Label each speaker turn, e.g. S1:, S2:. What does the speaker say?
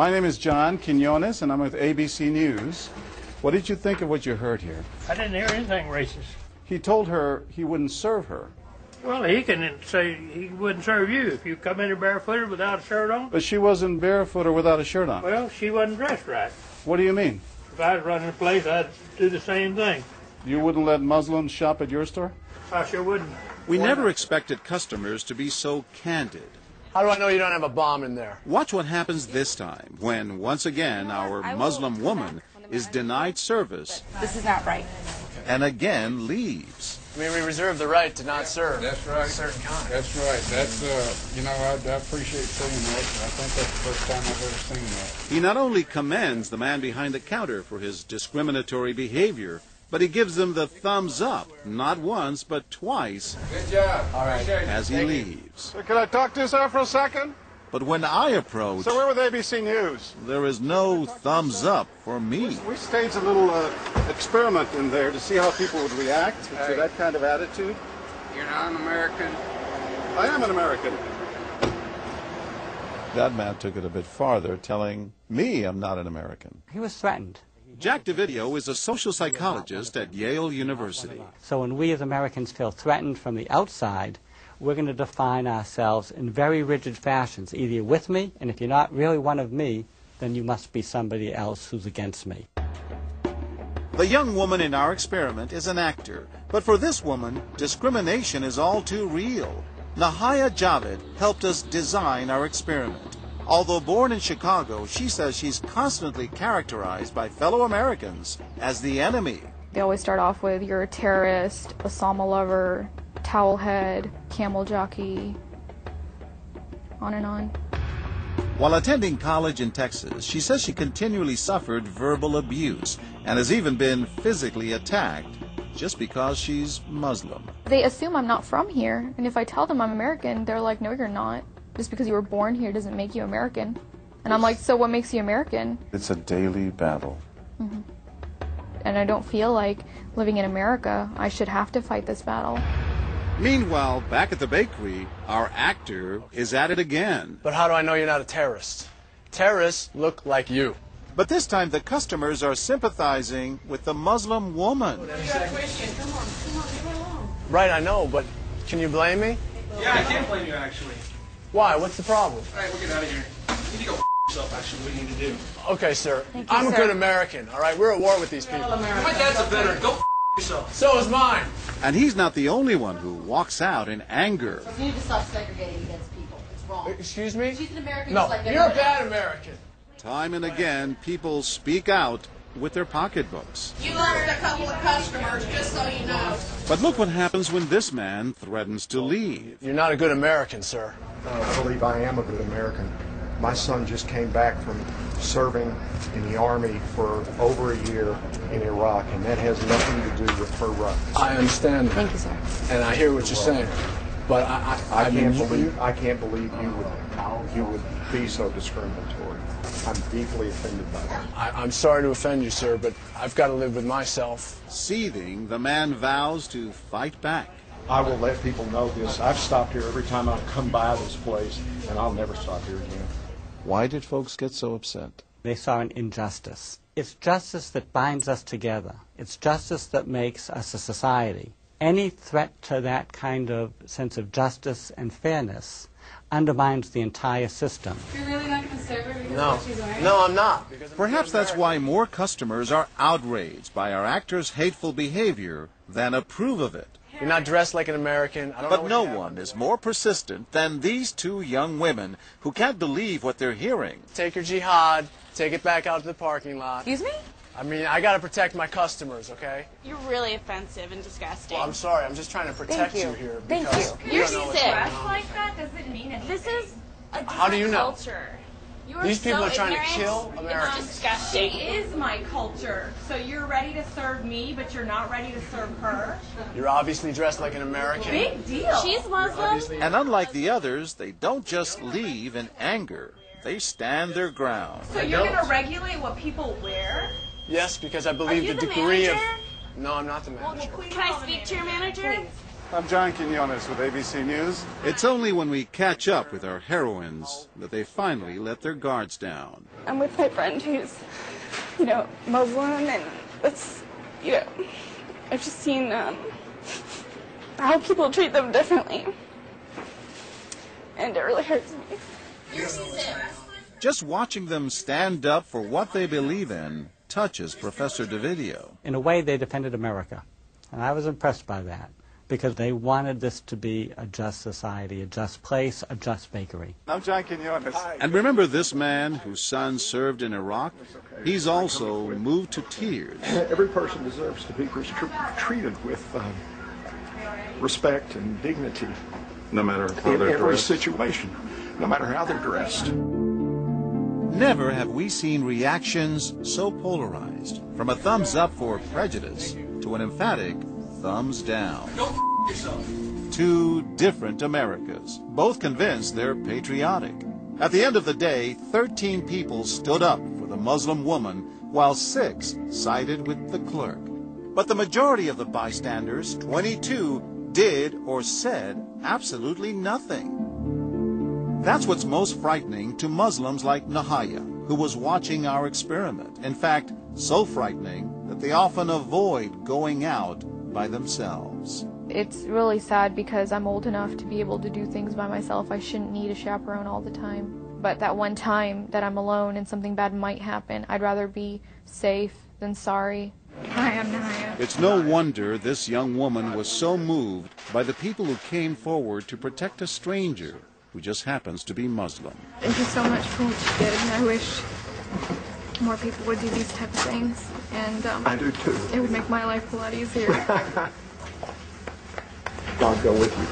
S1: My name is John Quinones, and I'm with ABC News. What did you think of what you heard here?
S2: I didn't hear anything racist.
S1: He told her he wouldn't serve her.
S2: Well, he can say he wouldn't serve you if you come in here barefooted without a shirt on.
S1: But she wasn't barefoot or without a shirt on.
S2: Well, she wasn't dressed right.
S1: What do you mean?
S2: If I was running a place, I'd do the same thing.
S1: You wouldn't let Muslims shop at your store?
S2: I sure wouldn't.
S3: We never expected customers to be so candid.
S4: How do I know you don't have a bomb in there?
S3: Watch what happens this time when, once again, our Muslim woman is denied service.
S5: This is not right.
S3: And again leaves.
S4: I mean, we reserve the right to not serve.
S6: That's right.
S4: Certain kind.
S6: That's right. That's, you know, I appreciate seeing that. I think that's the first time I've ever seen that.
S3: He not only commends the man behind the counter for his discriminatory behavior, but he gives him the thumbs up, not once, but twice.
S6: Good job.
S4: All right.
S3: As he leaves.
S1: Can I talk to you, sir, for a second?
S3: But when I approach,
S1: So we're with ABC News.
S3: there is no thumbs up for me.
S1: We staged a little experiment in there to see how people would react to that kind of attitude.
S6: You're not an American.
S1: I am an American. That man took it a bit farther, telling me I'm not an American.
S7: He was threatened.
S3: Jack DeVideo is a social psychologist at Yale University.
S7: So when we as Americans feel threatened from the outside, we're going to define ourselves in very rigid fashions. Either you're with me, and if you're not really one of me, then you must be somebody else who's against me.
S3: The young woman in our experiment is an actor, but for this woman, discrimination is all too real. Nahaya Javed helped us design our experiment. Although born in Chicago, she says she's constantly characterized by fellow Americans as the enemy.
S8: They always start off with, you're a terrorist, Osama lover, towel head, camel jockey, on and on.
S3: While attending college in Texas, she says she continually suffered verbal abuse and has even been physically attacked just because she's Muslim.
S8: They assume I'm not from here, and if I tell them I'm American, they're like, no, you're not. Just because you were born here doesn't make you American. And I'm like, so what makes you American?
S1: It's a daily battle.
S8: Mm-hmm. And I don't feel like living in America, I should have to fight this battle.
S3: Meanwhile, back at the bakery, our actor is at it again.
S4: But how do I know you're not a terrorist? Terrorists look like you.
S3: But this time the customers are sympathizing with the Muslim woman.
S5: You're a Christian. Come on, get along.
S4: Right, I know, but can you blame me?
S9: Yeah, I can't blame you, actually.
S4: Why? What's the problem?
S9: All right, we'll get out of here. You need to go yourself, actually, what you need to do.
S4: Okay, sir.
S8: Thank you,
S4: I'm a
S8: sir.
S4: good American, all right? We're at war with these people.
S9: My dad's a veteran. Go yourself.
S4: So is mine.
S3: And he's not the only one who walks out in anger.
S5: You need to stop segregating against people. It's wrong.
S4: Excuse me?
S5: She's an American
S4: No,
S5: just like
S4: you're a
S5: everyone
S4: bad
S5: else.
S4: American.
S3: Time and again, people speak out with their pocketbooks.
S5: You lost a couple of customers, just so you know.
S3: But look what happens when this man threatens to leave.
S4: You're not a good American, sir.
S10: I believe I am a good American. My son just came back from serving in the Army for over a year in Iraq, and that has nothing to do with her rights.
S4: I understand that.
S8: Thank you, sir.
S4: And I hear what you're saying. But
S10: I can't believe you would be so discriminatory. I'm deeply offended by that.
S4: I'm sorry to offend you, sir, but I've got to live with myself.
S3: Seething, the man vows to fight back.
S10: I will let people know this. I've stopped here every time I come by this place, and I'll never stop here again.
S1: Why did folks get so upset?
S7: They saw an injustice. It's justice that binds us together. It's justice that makes us a society. Any threat to that kind of sense of justice and fairness undermines the entire system.
S5: You're really not going to serve her because of what she's wearing?
S4: No, I'm not.
S3: Perhaps that's why more customers are outraged by our actor's hateful behavior than approve of it.
S4: You're not dressed like an American. I don't know
S3: But
S4: what
S3: no
S4: you have
S3: one
S4: on.
S3: is more persistent than these two young women who can't believe what they're hearing.
S4: Take your jihad, take it back out to the parking lot.
S5: Excuse me?
S4: I mean, I got to protect my customers, okay?
S11: You're really offensive and disgusting.
S4: Well, I'm sorry. I'm just trying to protect you here.
S5: Thank
S4: because
S5: you.
S4: you
S11: You're
S4: don't know what's
S11: sick.
S4: going
S11: Dress
S4: on.
S11: like that doesn't mean anything. This is a different
S4: How do you know?
S11: culture. You are
S4: These people
S11: so
S4: are trying to
S11: ignorant.
S4: kill Americans.
S11: It's disgusting.
S12: She is my culture. So you're ready to serve me, but you're not ready to serve her?
S4: You're obviously dressed like an American.
S12: Big deal.
S11: She's Muslim.
S3: And unlike the others, they don't just leave in anger. They stand their ground.
S12: So you're going to regulate what people wear?
S4: Yes, because I
S11: Are
S4: believe
S11: you
S4: the
S11: the
S4: degree
S11: manager?
S4: of... No, I'm not the manager.
S11: Can I speak to your manager?
S1: I'm John Quinones with ABC News.
S3: It's only when we catch up with our heroines that they finally let their guards down.
S13: I'm with my friend who's, Muslim, and that's, I've just seen how people treat them differently. And it really hurts me.
S3: Just watching them stand up for what they believe in touches Professor DeVideo.
S7: In a way, they defended America, and I was impressed by that, because they wanted this to be a just society, a just place, a just bakery.
S1: I'm John Quinones.
S3: And remember this man whose son served in Iraq? He's also moved to tears.
S10: Every person deserves to be treated with respect and dignity.
S1: No matter how they're
S10: in every
S1: dressed.
S10: situation, no matter how they're dressed.
S3: Never have we seen reactions so polarized, from a thumbs up for prejudice to an emphatic thumbs down.
S9: Go yourself.
S3: Two different Americas, both convinced they're patriotic. At the end of the day, 13 people stood up for the Muslim woman, while 6 sided with the clerk. But the majority of the bystanders, 22, did or said absolutely nothing. That's what's most frightening to Muslims like Nahaya, who was watching our experiment. In fact, so frightening that they often avoid going out by themselves.
S8: It's really sad because I'm old enough to be able to do things by myself. I shouldn't need a chaperone all the time. But that one time that I'm alone and something bad might happen, I'd rather be safe than sorry.
S13: Hi, I'm Nahaya.
S3: It's no wonder this young woman was so moved by the people who came forward to protect a stranger who just happens to be Muslim.
S13: Thank you so much for what you did, and I wish more people would do these type of things. And
S10: I do too.
S13: It would make my life a lot easier.
S10: God go with you.